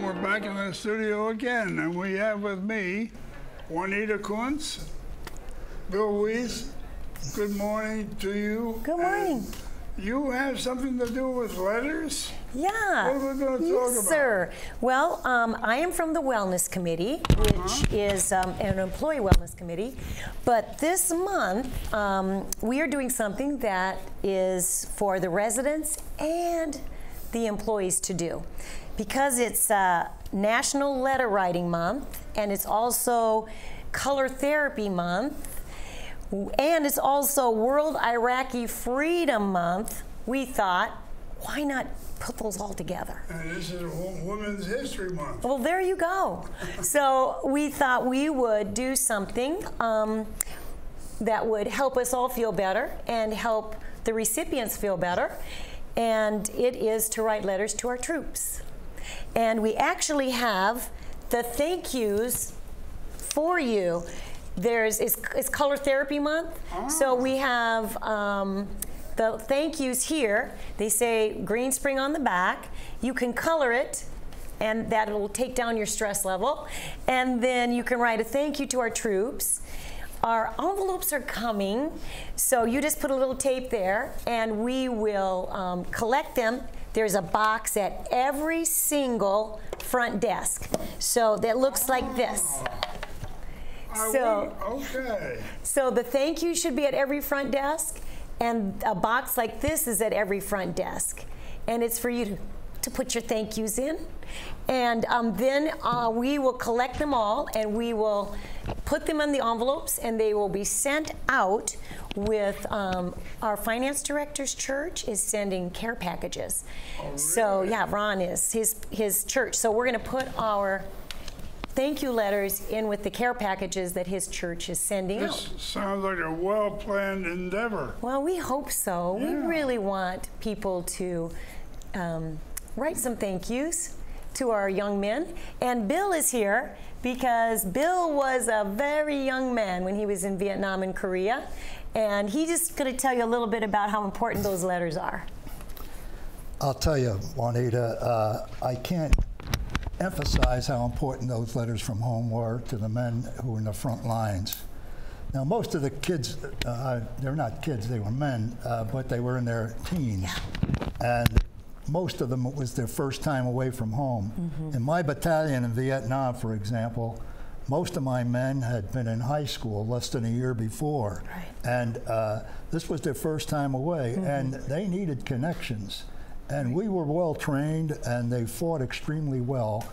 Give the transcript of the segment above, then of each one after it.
we're back in the studio again, and we have with me Juanita Kuntz, Bill Weiss. Good morning to you. Good morning. And you have something to do with letters? Yeah. What are we going to talk about? Sir. Well, I am from the Wellness Committee, which is an employee wellness committee. But this month, we are doing something that is for the residents and the employees to do. Because it's National Letter Writing Month, and it's also Color Therapy Month, and it's also World Iraqi Freedom Month, we thought, why not put those all together? And this is Women's History Month. Well, there you go. So we thought we would do something that would help us all feel better and help the recipients feel better. And it is to write letters to our troops. And we actually have the thank yous for you. It's Color Therapy Month, so we have the thank yous here. They say Green Spring on the back. You can color it, and that will take down your stress level. And then you can write a thank you to our troops. Our envelopes are coming, so you just put a little tape there, and we will collect them. There's a box at every single front desk. So that looks like this. So the thank you should be at every front desk, and a box like this is at every front desk. And it's for you to put your thank yous in. And then we will collect them all, and we will put them in the envelopes, and they will be sent out with our finance director's church is sending care packages. Oh, really? So yeah, Ron is his church. So we're going to put our thank you letters in with the care packages that his church is sending out. This sounds like a well-planned endeavor. Well, we hope so. Yeah. We really want people to write some thank yous to our young men. And Bill is here because Bill was a very young man when he was in Vietnam and Korea. And he's just going to tell you a little bit about how important those letters are. I'll tell you, Juanita, I can't emphasize how important those letters from home were to the men who were in the front lines. Now, most of the kids, they're not kids, they were men, but they were in their teens. And most of them, it was their first time away from home. Mm-hmm. In my battalion in Vietnam, for example, most of my men had been in high school less than a year before. Right. And this was their first time away, and they needed connections. And we were well trained, and they fought extremely well.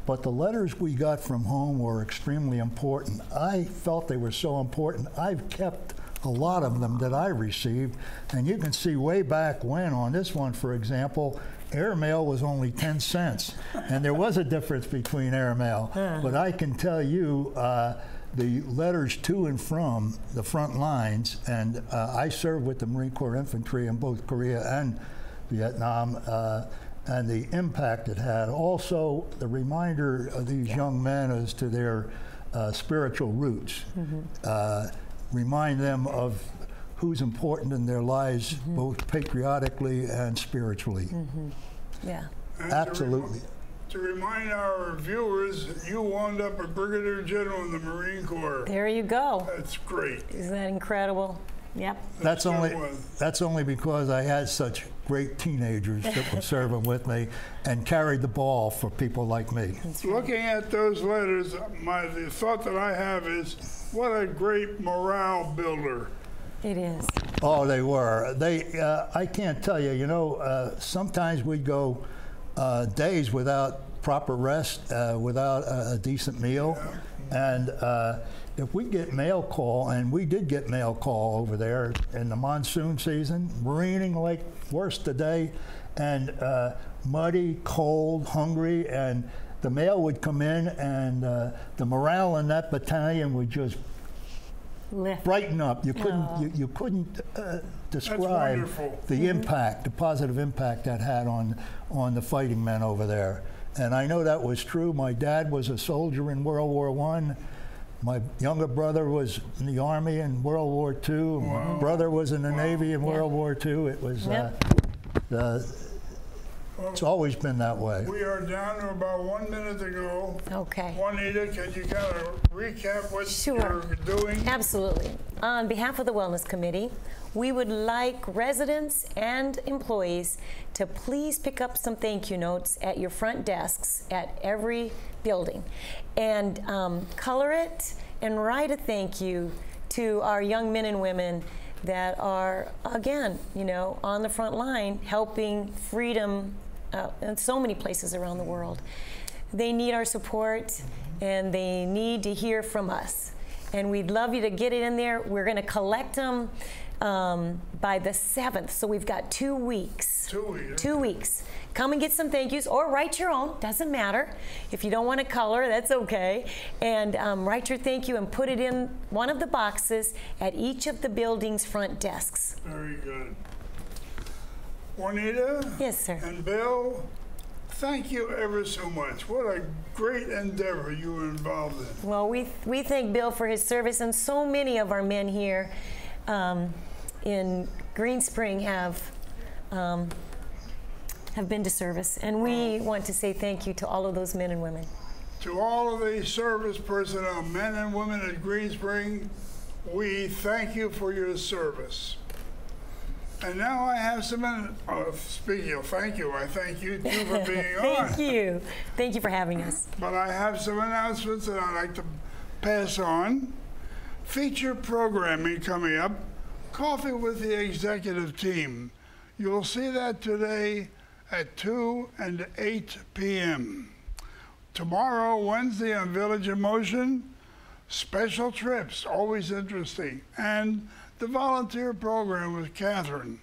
But the letters we got from home were extremely important. I felt they were so important. I've kept a lot of them that I received. And you can see way back when, on this one, for example, airmail was only 10 cents. And there was a difference between airmail. But I can tell you, the letters to and from the front lines, and I served with the Marine Corps Infantry in both Korea and Vietnam, and the impact it had. Also, the reminder of these young men as to their spiritual roots. Remind them of who's important in their lives, both patriotically and spiritually. Yeah. And absolutely. To remind our viewers, you wound up a brigadier general in the Marine Corps. There you go. That's great. Isn't that incredible? Yep. That's only because I had such great teenagers that were serving with me and carried the ball for people like me. Looking at those letters, the thought that I have is, what a great morale builder. It is. Oh, they were. I can't tell you, sometimes we'd go days without proper rest, without a decent meal. Yeah. And if we get mail call, and we did get mail call over there in the monsoon season, raining like worse today, and muddy, cold, hungry, and the mail would come in, and the morale in that battalion would just brighten up. You couldn't, you couldn't describe the impact, the positive impact that had on the fighting men over there. And I know that was true. My dad was a soldier in World War I. My younger brother was in the Army in World War II. Wow. My brother was in the Navy in World War II. It was It's always been that way. We are down to about 1 minute to go. Okay. Juanita, can you kind of recap what Sure. you're doing? Absolutely. On behalf of the Wellness Committee, we would like residents and employees to please pick up some thank you notes at your front desks at every building and color it and write a thank you to our young men and women that are, again, you know, on the front line helping freedom in so many places around the world. They need our support and they need to hear from us. And we'd love you to get it in there. We're going to collect them by the 7th, so we've got 2 weeks. 2 weeks. 2 weeks. Come and get some thank yous, or write your own. Doesn't matter. If you don't want to color, that's okay. And write your thank you and put it in one of the boxes at each of the building's front desks. Very good. Juanita? Yes, sir. And Bill, thank you ever so much. What a great endeavor you were involved in. Well, we thank Bill for his service, and so many of our men here in Green Spring have been to service, and we want to say thank you to all of those men and women. To all of the service personnel, men and women at Green Spring, we thank you for your service. And now I have some, speaking of thank you, I thank you too for being on. Thank you. Thank you for having us. But I have some announcements that I'd like to pass on. Feature programming coming up, Coffee with the Executive Team. You'll see that today at 2 and 8 p.m. Tomorrow, Wednesday, on Village in Motion, special trips, always interesting, and the volunteer program with Catherine,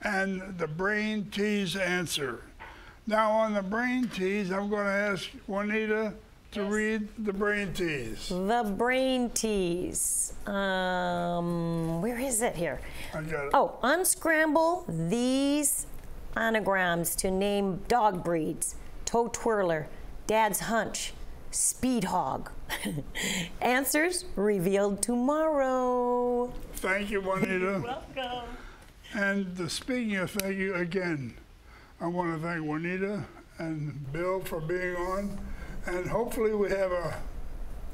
and the Brain Tease answer. Now on the Brain Tease, I'm going to ask Juanita to read the Brain Tease. The Brain Tease. Where is it here? I got it. Oh, unscramble these anagrams to name dog breeds. Toe twirler, dad's hunch, speed hog. Answers revealed tomorrow. Thank you, Juanita. Welcome. And speaking of thank you again, I want to thank Juanita and Bill for being on. And hopefully we have a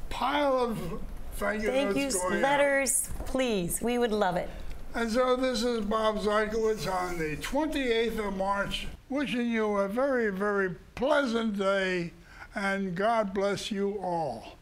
pile of thank you notes going letters, please. We would love it. And so this is Bob Zykowitz on the 28th of March, wishing you a very, very pleasant day, and God bless you all.